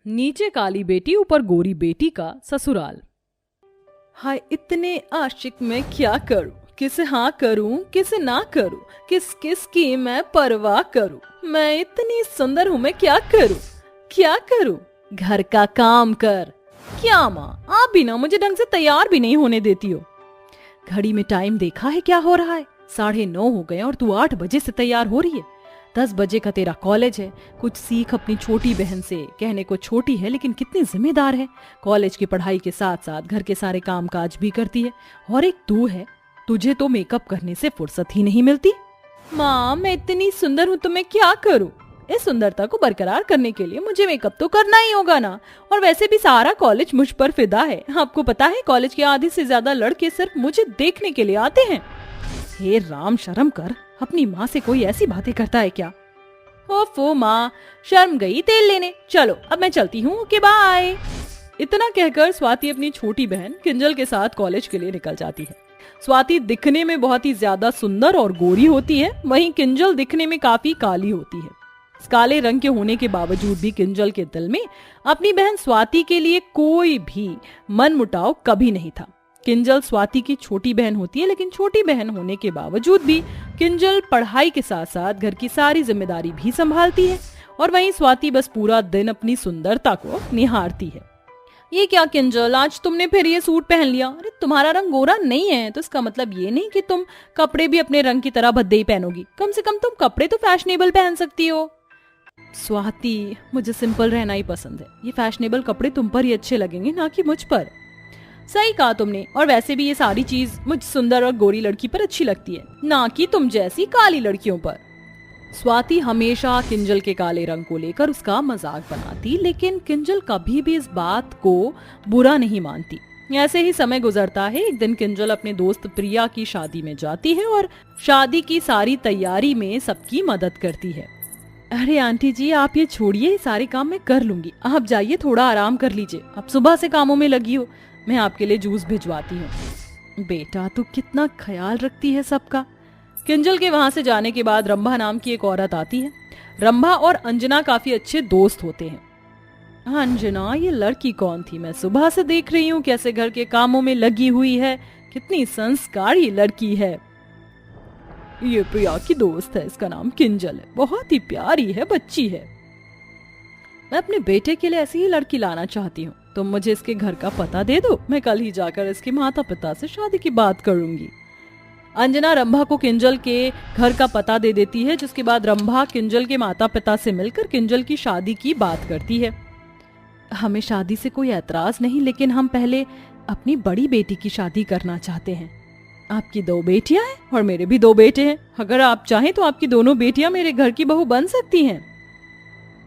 नीचे काली बेटी ऊपर गोरी बेटी का ससुराल। हाय इतने आशिक मैं क्या करूं, किसे हाँ करूं किसे ना करूं, किस किस की मैं परवाह करूं। मैं इतनी सुंदर हूं, मैं क्या करूं क्या करूं। घर का काम कर। क्या माँ, आप भी ना मुझे ढंग से तैयार भी नहीं होने देती हो। घड़ी में टाइम देखा है क्या हो रहा है? 9:30 हो गए और तू 8 बजे से तैयार हो रही है। 10 बजे का तेरा कॉलेज है। कुछ सीख अपनी छोटी बहन से। कहने को छोटी है लेकिन कितनी जिम्मेदार है। कॉलेज की पढ़ाई के साथ साथ घर के सारे काम काज भी करती है। और एक तू है, तुझे तो मेकअप करने से फुर्सत ही नहीं मिलती। माँ मैं इतनी सुंदर हूँ तो मैं क्या करूँ? इस सुंदरता को बरकरार करने के लिए मुझे मेकअप तो करना ही होगा ना। और वैसे भी सारा कॉलेज मुझ पर फिदा है। आपको पता है कॉलेज के आधे से ज्यादा लड़के सिर्फ मुझे देखने के लिए आते हैं। हे राम, शर्म कर। अपनी माँ से कोई ऐसी बातें करता है क्या? ओफो माँ, शर्म गई तेल लेने। चलो अब मैं चलती हूँ, ओके बाय। इतना कहकर स्वाति अपनी छोटी बहन किंजल के साथ कॉलेज के लिए निकल जाती है। स्वाति दिखने में बहुत ही ज्यादा सुंदर और गोरी होती है, वहीं किंजल दिखने में काफी काली होती है। इस काले रंग के होने के बावजूद भी किंजल के दिल में अपनी बहन स्वाति के लिए कोई भी मनमुटाव कभी नहीं था। किंजल स्वाति की छोटी बहन होती है, लेकिन छोटी बहन होने के बावजूद भी किंजल पढ़ाई के साथ साथ घर की सारी जिम्मेदारी भी संभालती है। और वहीं स्वाति बस पूरा दिन अपनी सुंदरता को निहारती है। ये क्या किंजल, आज तुमने फिर ये सूट पहन लिया? अरे तुम्हारा रंग गोरा नहीं है तो इसका मतलब ये नहीं कि तुम कपड़े भी अपने रंग की तरह भद्दे ही पहनोगी। कम से कम तुम कपड़े तो फैशनेबल पहन सकती हो। स्वाति, मुझे सिंपल रहना ही पसंद है। ये फैशनेबल कपड़े तुम पर ही अच्छे लगेंगे, ना कि मुझ पर। सही कहा तुमने। और वैसे भी ये सारी चीज मुझ सुंदर और गोरी लड़की पर अच्छी लगती है, ना कि तुम जैसी काली लड़कियों पर। स्वाति हमेशा किंजल के काले रंग को लेकर उसका मजाक बनाती, लेकिन किंजल कभी भी इस बात को बुरा नहीं मानती। ऐसे ही समय गुजरता है। एक दिन किंजल अपने दोस्त प्रिया की शादी में जाती है और शादी की सारी तैयारी में सबकी मदद करती है। अरे आंटी जी, आप ये छोड़िए, सारे काम मैं कर लूंगी। आप जाइए, थोड़ा आराम कर लीजिए। अब सुबह से कामों में लगी हो। मैं आपके लिए जूस भिजवाती हूँ। बेटा तू कितना ख्याल रखती है सबका। किंजल के वहां से जाने के बाद रंभा नाम की एक औरत आती है। रंभा और अंजना काफी अच्छे दोस्त होते हैं। अंजना, ये लड़की कौन थी? मैं सुबह से देख रही हूँ कैसे घर के कामों में लगी हुई है। कितनी संस्कारी लड़की है। ये प्रिया की दोस्त है, इसका नाम किंजल है। बहुत ही प्यारी है, बच्ची है। मैं अपने बेटे के लिए ऐसी ही लड़की लाना चाहती हूँ। तुम मुझे इसके घर का पता दे दो, मैं कल ही जाकर इसके माता पिता से शादी की बात करूंगी। अंजना रंभा को किंजल के घर का पता दे देती है, जिसके बाद रंभा किंजल के माता पिता से मिलकर किंजल की शादी की बात करती है। हमें शादी से कोई ऐतराज नहीं, लेकिन हम पहले अपनी बड़ी बेटी की शादी करना चाहते हैं। आपकी 2 बेटियां हैं और मेरे भी 2 बेटे हैं। अगर आप चाहें तो आपकी दोनों बेटियां मेरे घर की बहू बन सकती हैं।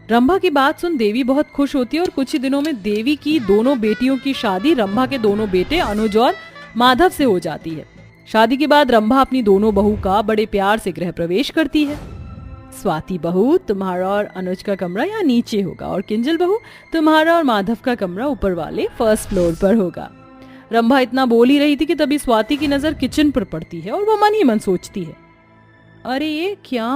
रंभा की बात सुन देवी बहुत खुश होती है और कुछ ही दिनों में देवी की दोनों बेटियों की शादी रंभा के दोनों बेटे अनुज और माधव से हो जाती है। शादी के बाद रंभा अपनी दोनों बहू का बड़े प्यार से गृह प्रवेश करती है। स्वाति बहू, तुम्हारा और अनुज का कमरा यहाँ नीचे होगा और किंजल बहू, तुम्हारा और माधव का कमरा ऊपर वाले फर्स्ट फ्लोर पर होगा। रंभा इतना बोल ही रही थी कि तभी स्वाति की नजर किचन पर पड़ती है और वो मन ही मन सोचती है, अरे ये क्या,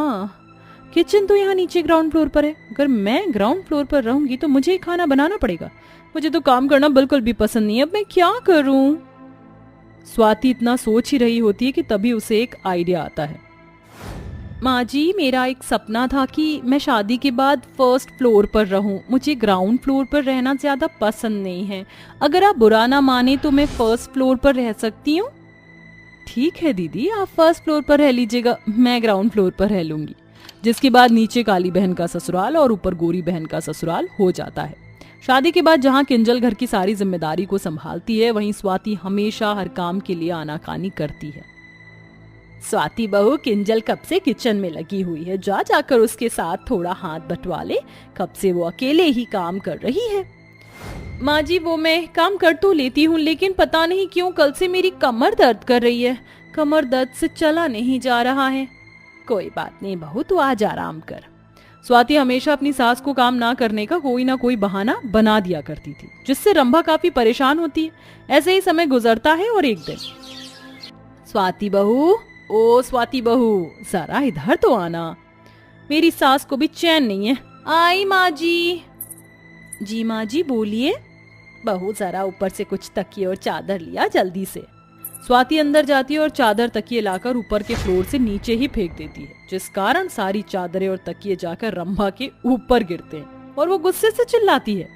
किचन तो यहाँ नीचे ग्राउंड फ्लोर पर है। अगर मैं ग्राउंड फ्लोर पर रहूंगी तो मुझे खाना बनाना पड़ेगा। मुझे तो काम करना बिल्कुल भी पसंद नहीं है। अब मैं क्या करूं? स्वाति इतना सोच ही रही होती है कि तभी उसे एक आइडिया आता है। माँ जी, मेरा एक सपना था कि मैं शादी के बाद फर्स्ट फ्लोर पर रहूं। मुझे ग्राउंड फ्लोर पर रहना ज्यादा पसंद नहीं है। अगर आप बुरा ना माने तो मैं फर्स्ट फ्लोर पर रह सकती हूँ। ठीक है दीदी, आप फर्स्ट फ्लोर पर रह लीजिएगा, मैं ग्राउंड फ्लोर पर रह लूंगी। जिसके बाद नीचे काली बहन का ससुराल और ऊपर गोरी बहन का ससुराल हो जाता है। शादी के बाद जहाँ किंजल घर की सारी जिम्मेदारी को संभालती है, वहीं स्वाति हमेशा हर काम के लिए आनाकानी करती है। स्वाति बहू, किंजल कब से किचन में लगी हुई है, जा जाकर उसके साथ थोड़ा हाथ बटवा ले। कब से वो अकेले ही काम कर रही है। माँ जी, वो मैं काम कर तो लेती हूँ, लेकिन पता नहीं क्यों कल से मेरी कमर दर्द कर रही है। कमर दर्द से चला नहीं जा रहा है। कोई बात नहीं बहू, तू आज आराम कर। स्वाति हमेशा अपनी सास को काम ना करने का कोई ना कोई बहाना बना दिया करती थी, जिससे रंभा काफी परेशान होती है। ऐसे ही समय गुजरता है और एक दिन, स्वाति बहू, ओ स्वाति बहू, जरा इधर तो आना। मेरी सास को भी चैन नहीं है। आई माँ जी। जी माँ जी बोलिए। बहू जरा ऊपर से कुछ तकिए और चादर लिया जल्दी से। स्वाति अंदर जाती है और चादर तकिए लाकर ऊपर के फ्लोर से नीचे ही फेंक देती है, जिस कारण सारी चादरें और तकिए जाकर रंभा के ऊपर गिरते हैं और वो गुस्से से चिल्लाती है,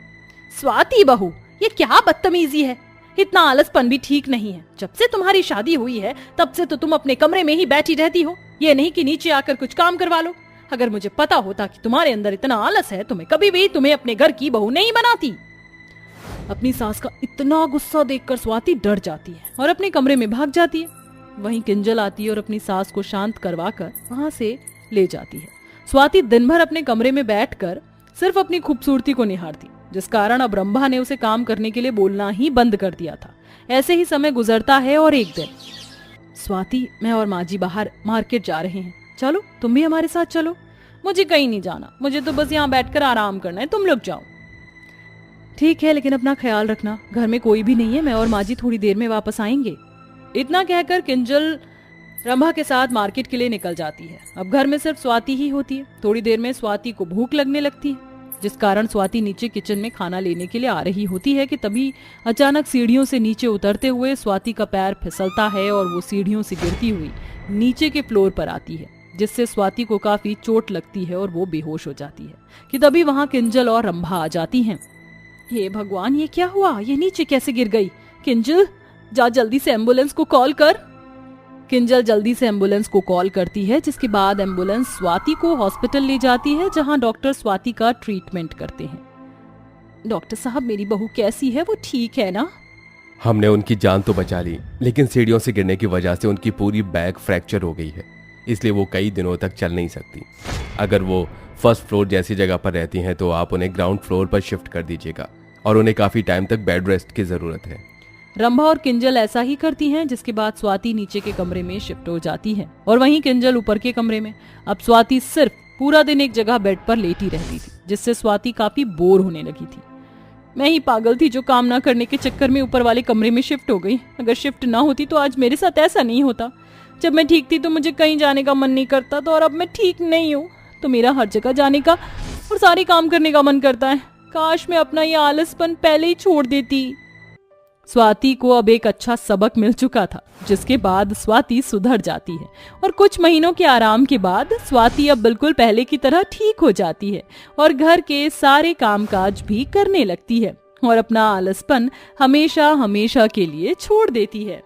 स्वाति बहू, ये क्या बदतमीजी है। इतना आलसपन भी ठीक नहीं है। जब से तुम्हारी शादी हुई है तब से तो तुम अपने कमरे में ही बैठी रहती हो, ये नहीं कि नीचे आकर कुछ काम करवा लो। अगर मुझे पता होता कि तुम्हारे अंदर इतना आलस है तो मैं कभी भी तुम्हें अपने घर की बहू नहीं बनाती। अपनी सास का इतना गुस्सा देखकर स्वाति डर जाती है और अपने कमरे में भाग जाती है। वहीं किंजल आती है और अपनी सास को शांत करवाकर वहां से ले जाती है। स्वाति दिन भर अपने कमरे में बैठकर सिर्फ अपनी खूबसूरती को निहारती, जिस कारण अब रंभा ने उसे काम करने के लिए बोलना ही बंद कर दिया था। ऐसे ही समय गुजरता है और एक दिन, स्वाति, मैं और माँ जी बाहर मार्केट जा रहे हैं, चलो तुम भी हमारे साथ चलो। मुझे कहीं नहीं जाना, मुझे तो बस यहाँ बैठकर आराम करना है, तुम लोग जाओ। ठीक है, लेकिन अपना ख्याल रखना, घर में कोई भी नहीं है, मैं और माँ जी थोड़ी देर में वापस आएंगे। इतना कहकर किंजल रंभा के साथ मार्केट के लिए निकल जाती है। अब घर में सिर्फ स्वाति ही होती है। थोड़ी देर में स्वाति को भूख लगने लगती है, जिस कारण स्वाति नीचे किचन में खाना लेने के लिए आ रही होती है कि तभी अचानक सीढ़ियों से नीचे उतरते हुए स्वाति का पैर फिसलता है और वो सीढ़ियों से गिरती हुई नीचे के फ्लोर पर आती है, जिससे स्वाति को काफी चोट लगती है और वो बेहोश हो जाती है कि तभी वहां किंजल और रंभा आ जाती हैं। हे भगवान, ये क्या हुआ? ये नीचे कैसे गिर गई? किंजल, जा जल्दी से एम्बुलेंस को कॉल कर। किंजल जल्दी से एम्बुलेंस को कॉल करती है, जिसके बाद एम्बुलेंस स्वाति को हॉस्पिटल ले जाती है, जहां डॉक्टर स्वाति का ट्रीटमेंट करते हैं। डॉक्टर साहब, मेरी बहू कैसी है? वो ठीक है ना? हमने उनकी जान तो बचा ली, लेकिन सीढ़ियों से गिरने की वजह से उनकी पूरी बैक फ्रैक्चर हो गई है, इसलिए वो कई दिनों तक चल नहीं सकती। अगर वो फर्स्ट फ्लोर जैसी जगह पर रहती हैं तो आप उन्हें ग्राउंड फ्लोर पर शिफ्ट कर दीजिएगा और उन्हें काफी टाइम तक बेड रेस्ट की जरूरत है। रंभा और किंजल ऐसा ही करती हैं, जिसके बाद स्वाति नीचे के कमरे में शिफ्ट हो जाती है और वहीं किंजल ऊपर के कमरे में। अब स्वाति सिर्फ पूरा दिन एक जगह बेड पर लेटी रहती थी, जिससे स्वाति काफी बोर होने लगी थी। मैं ही पागल थी जो काम ना करने के चक्कर में ऊपर वाले कमरे में शिफ्ट हो गई। अगर शिफ्ट ना होती तो आज मेरे साथ ऐसा नहीं होता। जब मैं ठीक थी तो मुझे कहीं जाने का मन नहीं करता था, और अब मैं ठीक नहीं हूँ तो मेरा हर जगह जाने का और सारे काम करने का मन करता है। काश मैं अपना ये आलसपन पहले ही छोड़ देती। स्वाति को अब एक अच्छा सबक मिल चुका था, जिसके बाद स्वाति सुधर जाती है और कुछ महीनों के आराम के बाद स्वाति अब बिल्कुल पहले की तरह ठीक हो जाती है और घर के सारे कामकाज भी करने लगती है और अपना आलसपन हमेशा हमेशा के लिए छोड़ देती है।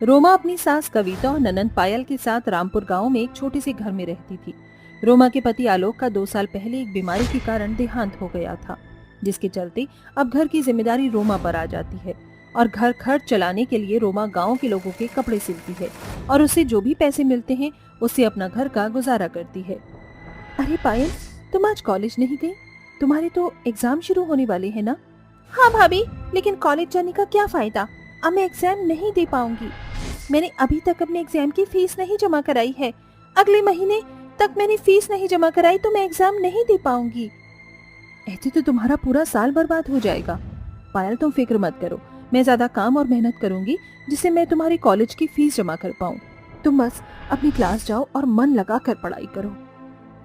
रोमा अपनी सास कविता और ननंद पायल के साथ रामपुर गांव में एक छोटे से घर में रहती थी। रोमा के पति आलोक का 2 साल पहले एक बीमारी के कारण देहांत हो गया था, जिसके चलते अब घर की जिम्मेदारी रोमा पर आ जाती है और घर खर्च चलाने के लिए रोमा गांव के लोगों के कपड़े सिलती है और उससे जो भी पैसे मिलते हैं उससे अपना घर का गुजारा करती है। अरे पायल, तुम आज कॉलेज नहीं गई? तुम्हारे तो एग्जाम शुरू होने वाले हैं ना? हाँ भाभी, लेकिन कॉलेज जाने का क्या फायदा? अब मैं एग्जाम नहीं दे पाऊंगी। मैंने अभी तक अपने एग्जाम की फीस नहीं जमा कराई है। अगले महीने तक मैंने फीस नहीं जमा कराई तो मैं एग्जाम नहीं दे पाऊंगी। ऐसे तो तुम्हारा पूरा साल बर्बाद हो जाएगा। पायल, तुम फिक्र मत करो, मैं ज्यादा काम और मेहनत करूंगी जिससे मैं तुम्हारी कॉलेज की फीस जमा कर पाऊं। तुम बस अपनी क्लास जाओ और मन लगा कर पढ़ाई करो।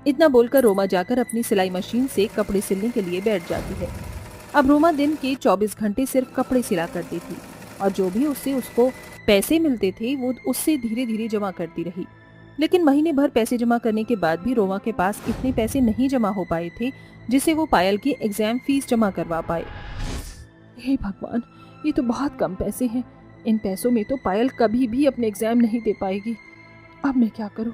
इतना बोलकर रोमा जाकर अपनी सिलाई मशीन से कपड़े सिलने के लिए बैठ जाती है। अब रोमा दिन के 24 घंटे सिर्फ कपड़े सिला करती थी और जो भी उससे उसको पैसे मिलते थे वो उससे धीरे धीरे जमा करती रही। लेकिन महीने भर पैसे जमा करने के बाद भी रोमा के पास इतने पैसे नहीं जमा हो पाए थे जिससे वो पायल की एग्जाम फीस जमा करवा पाए। हे भगवान, ये तो बहुत कम पैसे हैं। इन पैसों में तो पायल कभी भी अपने एग्जाम नहीं दे पाएगी। अब मैं क्या करूं?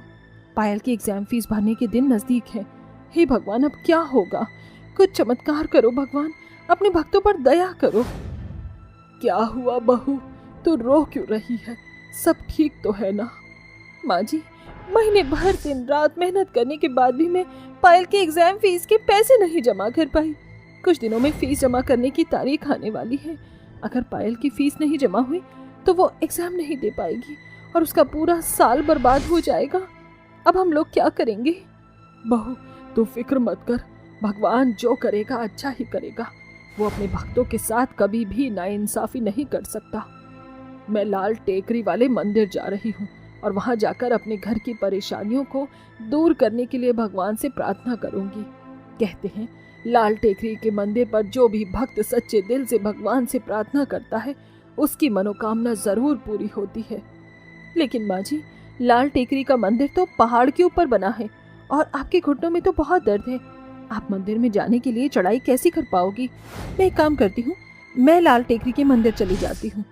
पायल की एग्जाम फीस भरने के दिन नजदीक है। हे भगवान, अब क्या होगा? कुछ चमत्कार करो भगवान, अपने भक्तों पर दया करो। क्या हुआ बहू, तू रो क्यों रही है? सब ठीक तो है ना? माँ जी, महीने भर दिन रात मेहनत करने के बाद भी मैं पायल के एग्जाम फीस के पैसे नहीं जमा कर पाई। कुछ दिनों में फीस जमा करने की तारीख आने वाली है। अगर पायल की फीस नहीं जमा हुई तो वो एग्जाम नहीं दे पाएगी और उसका पूरा साल बर्बाद हो जाएगा। अब हम लोग क्या करेंगे? बहू, तू फिक्र मत कर, भगवान जो करेगा अच्छा ही करेगा। वो अपने भक्तों के साथ कभी भी नाइंसाफी नहीं कर सकता। मैं लाल टेकरी वाले मंदिर जा रही हूँ और वहां जाकर अपने घर की परेशानियों को दूर करने के लिए भगवान से प्रार्थना करूंगी। कहते हैं लाल टेकरी के मंदिर पर जो भी भक्त सच्चे दिल से भगवान से प्रार्थना करता है उसकी मनोकामना जरूर पूरी होती है। लेकिन माँ जी, लाल टेकरी का मंदिर तो पहाड़ के ऊपर बना है और आपके घुटनों में तो बहुत दर्द है। आप मंदिर में जाने के लिए चढ़ाई कैसे कर पाओगी? मैं एक काम करती हूँ, मैं लाल टेकरी के मंदिर चली जाती हूँ।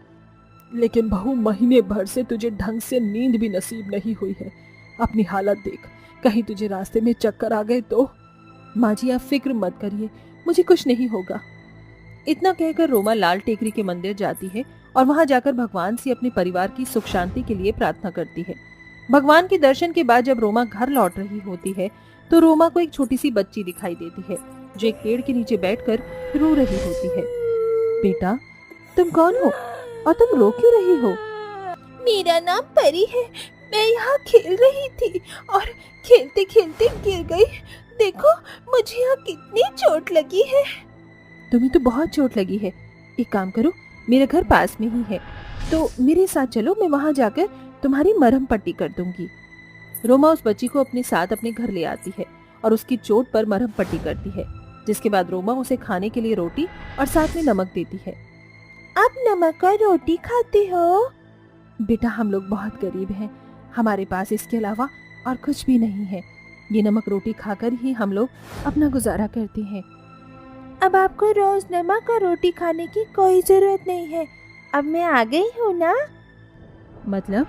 लेकिन बहू, महीने भर से तुझे ढंग से नींद भी नसीब नहीं हुई है। अपनी हालत देख, कहीं तुझे रास्ते में चक्कर आ गए तो। माँ जी, आप फिक्र मत करिए, मुझे कुछ नहीं होगा। इतना कहकर रोमा लाल टेकरी के मंदिर जाती है और वहां जाकर भगवान से अपने परिवार की सुख शांति के लिए प्रार्थना करती है। भगवान के दर्शन के बाद जब रोमा घर लौट रही होती है तो रोमा को एक छोटी सी बच्ची दिखाई देती है जो एक पेड़ के नीचे बैठकर रो रही होती है। बेटा, तुम कौन हो और तुम रो क्यों रही हो? मेरा नाम परी है। मैं यहाँ खेल रही थी और खेलते खेलते गिर गई। देखो, मुझे यहाँ कितनी चोट लगी है। तुम्हें तो बहुत चोट लगी है। एक काम करो, मेरा घर पास में ही है, तो मेरे साथ चलो, मैं वहां जाकर तुम्हारी मरहम पट्टी कर दूंगी। रोमा उस बच्ची को अपने साथ अपने घर ले आती है और उसकी चोट पर मरहम पट्टी करती है, जिसके बाद रोमा उसे खाने के लिए रोटी और साथ में नमक देती है। आप नमक और रोटी खाते हो? बेटा, हम लोग बहुत गरीब हैं, हमारे पास इसके अलावा और कुछ भी नहीं है। ये नमक रोटी खाकर ही हम लोग अपना गुजारा करते हैं। अब आपको रोज नमक और रोटी खाने की कोई जरूरत नहीं है। अब मैं आ गई हूँ ना। मतलब?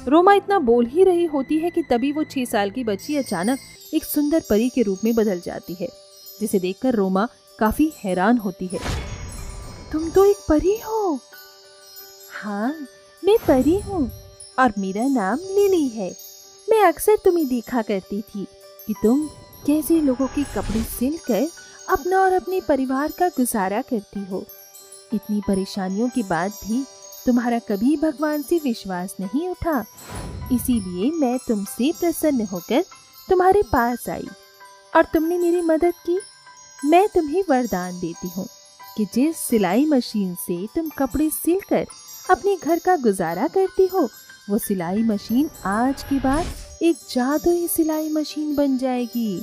रोमा इतना बोल ही रही होती है कि तभी वो 6 साल की बच्ची अचानक एक सुंदर परी के रूप में बदल जाती है, जिसे देखकर रोमा काफी हैरान होती है। तुम तो एक परी हो? हाँ, मैं परी हूँ और मेरा नाम लिली है। मैं अक्सर तुम्हें देखा करती थी कि तुम कैसे लोगों के कपड़े सिलकर अपना और अपने परिवार का गुजारा करती हो। इतनी परेशानियों के बाद भी तुम्हारा कभी भगवान से विश्वास नहीं उठा, इसीलिए मैं तुमसे प्रसन्न होकर तुम्हारे पास आई और तुमने मेरी मदद की। मैं तुम्हें वरदान देती हूँ कि जिस सिलाई मशीन से तुम कपड़े सिलकर अपने घर का गुजारा करती हो, वो सिलाई मशीन आज के बाद एक जादुई सिलाई मशीन बन जाएगी।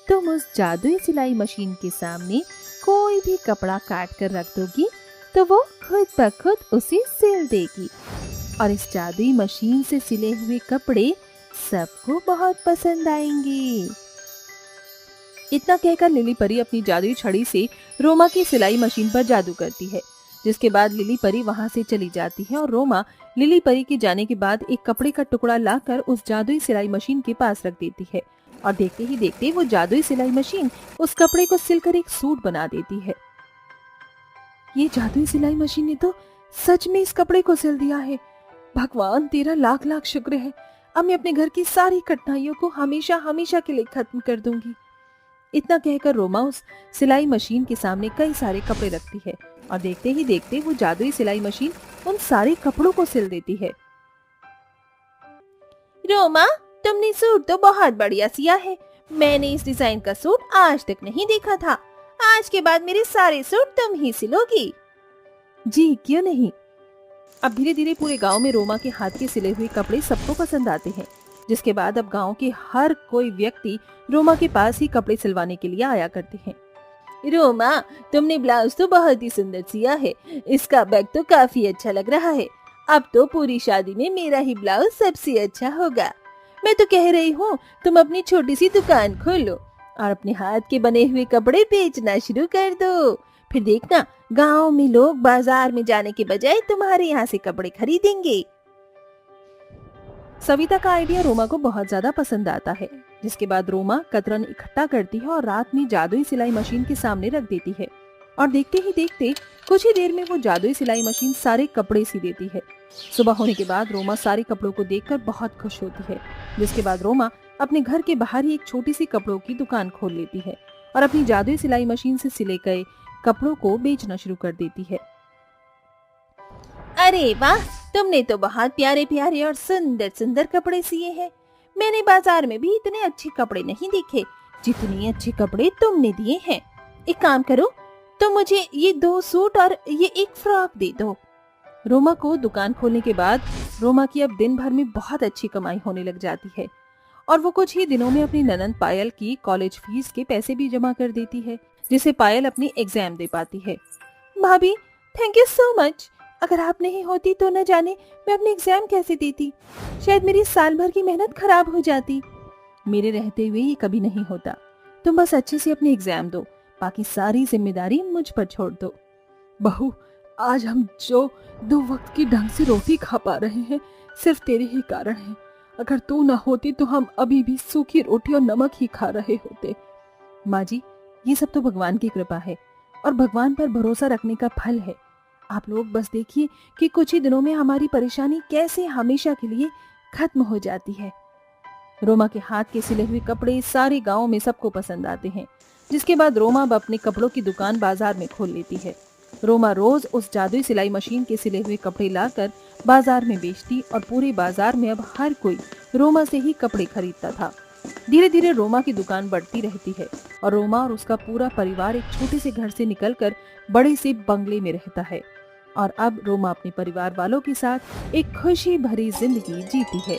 तुम उस जादुई सिलाई मशीन के सामने कोई भी कपड़ा काट कर रख दोगी तो वो खुद ब खुद उसे सिल देगी और इस जादुई मशीन से सिले हुए कपड़े सबको बहुत पसंद आएंगे। इतना कहकर लिली परी अपनी जादुई छड़ी से रोमा की सिलाई मशीन पर जादू करती है, जिसके बाद लिली परी वहां से चली जाती है और रोमा लिली परी के जाने के बाद एक कपड़े का टुकड़ा लाकर उस जादुई सिलाई मशीन के पास रख देती है और देखते ही देखते वो जादुई सिलाई मशीन उस कपड़े को सिलकर एक सूट बना देती है। ये जादुई सिलाई मशीन ने तो सच में इस कपड़े को सिल दिया है। भगवान, तेरा लाख लाख शुक्र है। अब मैं अपने घर की सारी कठिनाइयों को हमेशा हमेशा के लिए खत्म कर दूंगी। इतना कहकर रोमा उस सिलाई मशीन के सामने कई सारे कपड़े रखती है और देखते ही देखते वो जादुई सिलाई मशीन उन सारे कपड़ों को सिल देती है। रोमा, तुमने सूट तो बहुत बढ़िया सिया है। मैंने इस डिजाइन का सूट आज तक नहीं देखा था। आज के बाद मेरे सारे सूट तुम ही सिलोगी। जी, क्यों नहीं। अब धीरे धीरे पूरे गांव में रोमा के हाथ के सिले हुए कपड़े सबको पसंद आते हैं, जिसके बाद अब गांव के हर कोई व्यक्ति रोमा के पास ही कपड़े सिलवाने के लिए आया करते हैं। रोमा, तुमने ब्लाउज तो बहुत ही सुंदर सिया है। इसका बैग तो काफी अच्छा लग रहा है। अब तो पूरी शादी में मेरा ही ब्लाउज सबसे अच्छा होगा। मैं तो कह रही हूँ, तुम अपनी छोटी सी दुकान खोलो और अपने हाथ के बने हुए कपड़े बेचना शुरू कर दो। फिर देखना, गांव में लोग बाजार में जाने के बजाय तुम्हारे यहाँ से कपड़े खरीदेंगे। सविता का आइडिया रोमा को बहुत ज्यादा पसंद आता है, जिसके बाद रोमा कतरन इकट्ठा करती है और रात में जादुई सिलाई मशीन के सामने रख देती है और देखते ही देखते कुछ ही देर में वो जादुई सिलाई मशीन सारे कपड़े सी देती है। सुबह होने के बाद रोमा सारे कपड़ों को देखकर बहुत खुश होती है, जिसके बाद रोमा अपने घर के बाहर ही एक छोटी सी कपड़ों की दुकान खोल लेती है और अपनी जादुई सिलाई मशीन से सिले गए कपड़ों को बेचना शुरू कर देती है। अरे वाह, तुमने तो बहुत प्यारे प्यारे और सुंदर सुंदर कपड़े सिए हैं। मैंने बाजार में भी इतने अच्छे कपड़े नहीं देखे जितने अच्छे कपड़े तुमने दिए हैं। एक काम करो, तो मुझे ये 2 सूट और ये एक फ्रॉक दे दो। रोमा को दुकान खोलने के बाद रोमा की अब दिन भर में बहुत अच्छी कमाई होने लग जाती है और वो कुछ ही दिनों में अपनी ननद पायल की कॉलेज फीस के पैसे भी जमा कर देती है, जिसे पायल अपनी एग्जाम दे पाती है। भाभी, थैंक यू सो मच। अगर आप नहीं होती तो न जाने मैं अपनी एग्जाम कैसे देती। शायद मेरी साल भर की मेहनत खराब हो जाती। मेरे रहते हुए ये कभी नहीं होता। तुम बस अच्छे से अपनी एग्जाम दो, बाकी सारी जिम्मेदारी मुझ पर छोड़ दो। बहू, आज हम जो 2 वक्त की ढंग से रोटी खा पा रहे हैं सिर्फ तेरे ही कारण है। अगर तू ना होती तो हम अभी भी सूखी रोटी और नमक ही खा रहे होते। माँ जी, ये सब तो भगवान की कृपा है और भगवान पर भरोसा रखने का फल है। आप लोग बस देखिए कि कुछ ही दिनों में हमारी परेशानी कैसे हमेशा के लिए खत्म हो जाती है। रोमा के हाथ के सिले हुए कपड़े सारे गांव में सबको पसंद आते हैं, जिसके बाद रोमा अब अपने कपड़ों की दुकान बाजार में खोल लेती है। रोमा रोज उस जादुई सिलाई मशीन के सिले हुए कपड़े लाकर बाजार में बेचती और पूरे बाजार में अब हर कोई रोमा से ही कपड़े खरीदता था। धीरे धीरे रोमा की दुकान बढ़ती रहती है और रोमा और उसका पूरा परिवार एक छोटे से घर से निकलकर बड़े से बंगले में रहता है। और अब रोमा अपने परिवार वालों के साथ एक खुशी भरी जिंदगी जीती है।